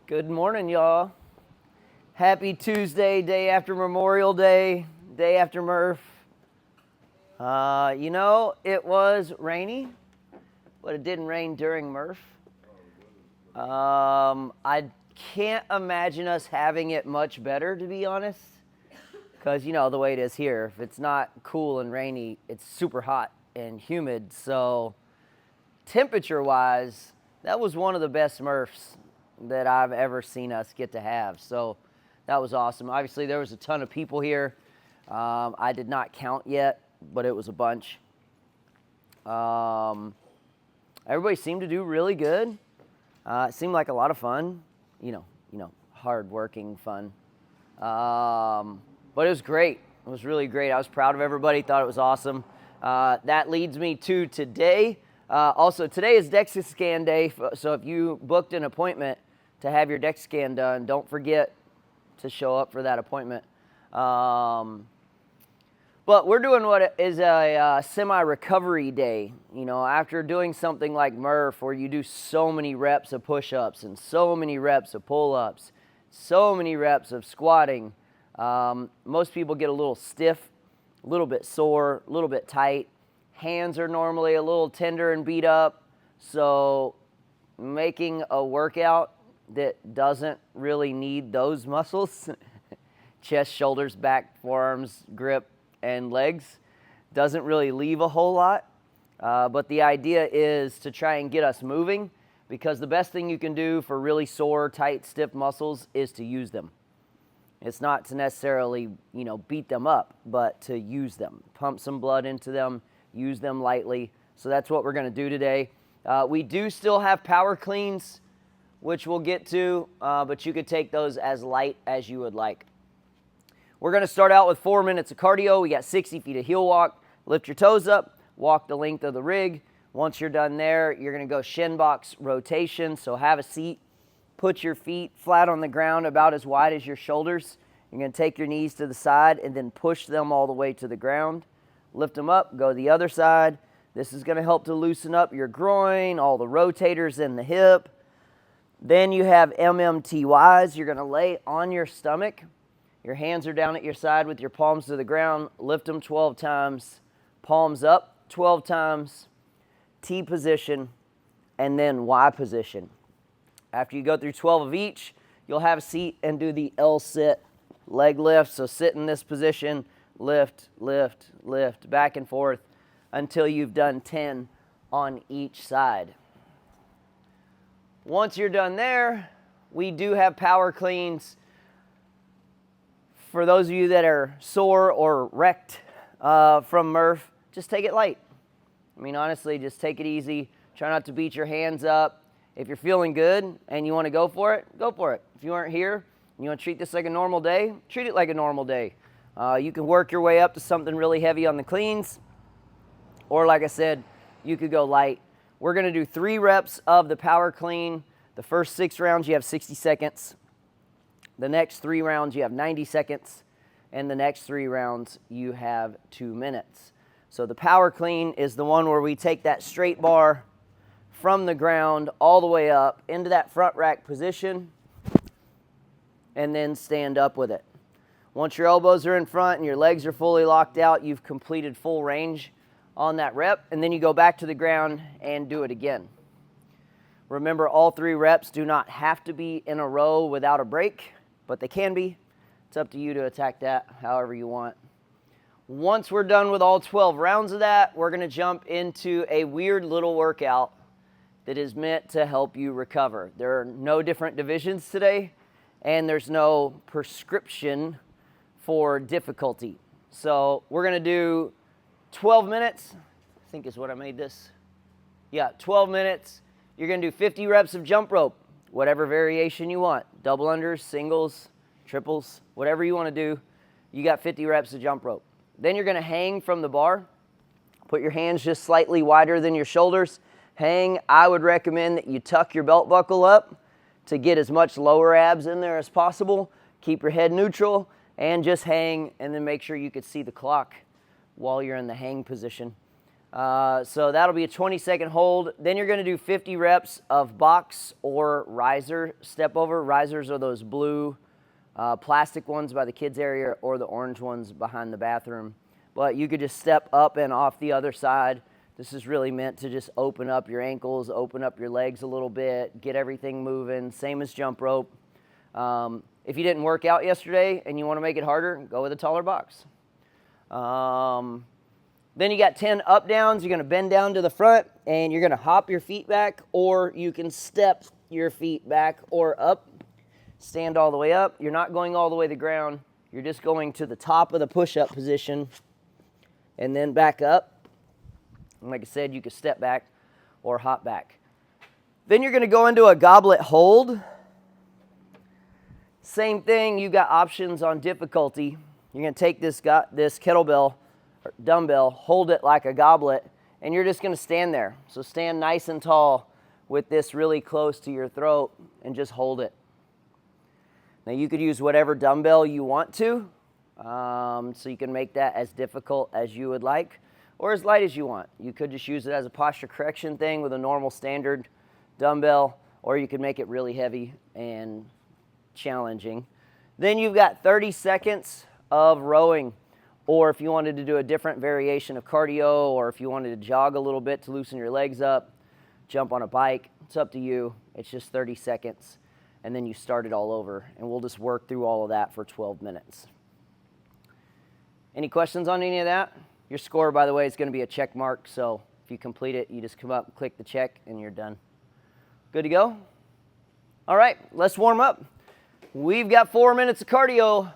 Good morning, y'all. Happy Tuesday, day after Memorial Day, day after Murph. It was rainy, but it didn't rain during Murph. I can't imagine us having it much better, to be honest, because the way it is here. If it's not cool and rainy, it's super hot and humid. So, temperature-wise, that was one of the best Murphs that I've ever seen us get to have. So that was awesome. Obviously, there was a ton of people here. I did not count yet, but it was a bunch. Everybody seemed to do really good. It seemed like a lot of fun. Hard-working fun. But it was great. It was really great. I was proud of everybody. Thought it was awesome. That leads me to today. Also, today is DEXA scan day, so if you booked an appointment to have your DEXA scan done, don't forget to show up for that appointment. But we're doing what is a semi-recovery day. After doing something like Murph, where you do so many reps of push-ups and so many reps of pull-ups, so many reps of squatting, most people get a little stiff, a little bit sore, a little bit tight. Hands are normally a little tender and beat up, so making a workout that doesn't really need those muscles, chest, shoulders, back, forearms, grip, and legs, doesn't really leave a whole lot. But the idea is to try and get us moving, because the best thing you can do for really sore, tight, stiff muscles is to use them. It's not to necessarily, beat them up, but to use them, pump some blood into them, use them lightly. So that's what we're going to do today. We do still have power cleans, which we'll get to, but you could take those as light as you would like. We're going to start out with 4 minutes of cardio. We got 60 feet of heel walk. Lift your toes up, walk the length of the rig. Once you're done there, you're going to go shin box rotation. So have a seat, put your feet flat on the ground about as wide as your shoulders. You're going to take your knees to the side and then push them all the way to the ground. Lift them up, go the other side. This is going to help to loosen up your groin, all the rotators in the hip. Then you have MMTYs. You're going to lay on your stomach. Your hands are down at your side with your palms to the ground. Lift them 12 times. Palms up 12 times. T position, and then Y position. After you go through 12 of each, you'll have a seat and do the L-sit leg lift. So sit in this position, lift, lift, lift, back and forth until you've done 10 on each side. Once you're done there, we do have power cleans. For those of you that are sore or wrecked from Murph, just take it light. Honestly, just take it easy. Try not to beat your hands up. If you're feeling good and you want to go for it, go for it. If you aren't here and you want to treat this like a normal day, treat it like a normal day. You can work your way up to something really heavy on the cleans, or like I said, you could go light. We're going to do 3 reps of the power clean. The first 6 rounds, you have 60 seconds. The next 3 rounds, you have 90 seconds. And the next 3 rounds, you have 2 minutes. So the power clean is the one where we take that straight bar from the ground all the way up into that front rack position and then stand up with it. Once your elbows are in front and your legs are fully locked out, you've completed full range on that rep, and then you go back to the ground and do it again. Remember, all 3 reps do not have to be in a row without a break, but they can be. It's up to you to attack that however you want. Once we're done with all 12 rounds of that, we're going to jump into a weird little workout that is meant to help you recover. There are no different divisions today, and there's no prescription for difficulty. So we're going to do 12 minutes, I think is what I made this. Yeah, 12 minutes. You're going to do 50 reps of jump rope, whatever variation you want. Double unders, singles, triples, whatever you want to do. You got 50 reps of jump rope. Then you're going to hang from the bar. Put your hands just slightly wider than your shoulders. Hang. I would recommend that you tuck your belt buckle up to get as much lower abs in there as possible. Keep your head neutral and just hang, and then make sure you can see the clock while you're in the hang position. So that'll be a 20-second hold. Then you're going to do 50 reps of box or riser step over. Risers are those blue plastic ones by the kids area or the orange ones behind the bathroom. But you could just step up and off the other side. This is really meant to just open up your ankles, open up your legs a little bit, get everything moving. Same as jump rope. If you didn't work out yesterday and you want to make it harder, go with a taller box. Then you got 10 up downs. You're going to bend down to the front and you're going to hop your feet back, or you can step your feet back or up. Stand all the way up. You're not going all the way to the ground. You're just going to the top of the push-up position and then back up. And like I said, you can step back or hop back. Then you're going to go into a goblet hold. Same thing, you got options on difficulty. You're going to take this kettlebell or dumbbell, hold it like a goblet, and you're just going to stand there. So stand nice and tall with this really close to your throat and just hold it. Now you could use whatever dumbbell you want to, so you can make that as difficult as you would like or as light as you want. You could just use it as a posture correction thing with a normal standard dumbbell, or you could make it really heavy and challenging. Then you've got 30 seconds of rowing, or if you wanted to do a different variation of cardio, or if you wanted to jog a little bit to loosen your legs up, jump on a bike, it's up to you. It's just 30 seconds, and then you start it all over, and we'll just work through all of that for 12 minutes. Any questions on any of that? Your score, by the way, is going to be a check mark, so if you complete it, you just come up, click the check, and you're done. Good to go? All right, let's warm up. We've got 4 minutes of cardio.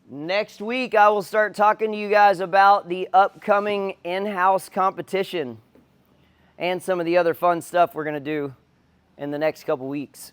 Next week, I will start talking to you guys about the upcoming in-house competition and some of the other fun stuff we're going to do in the next couple weeks.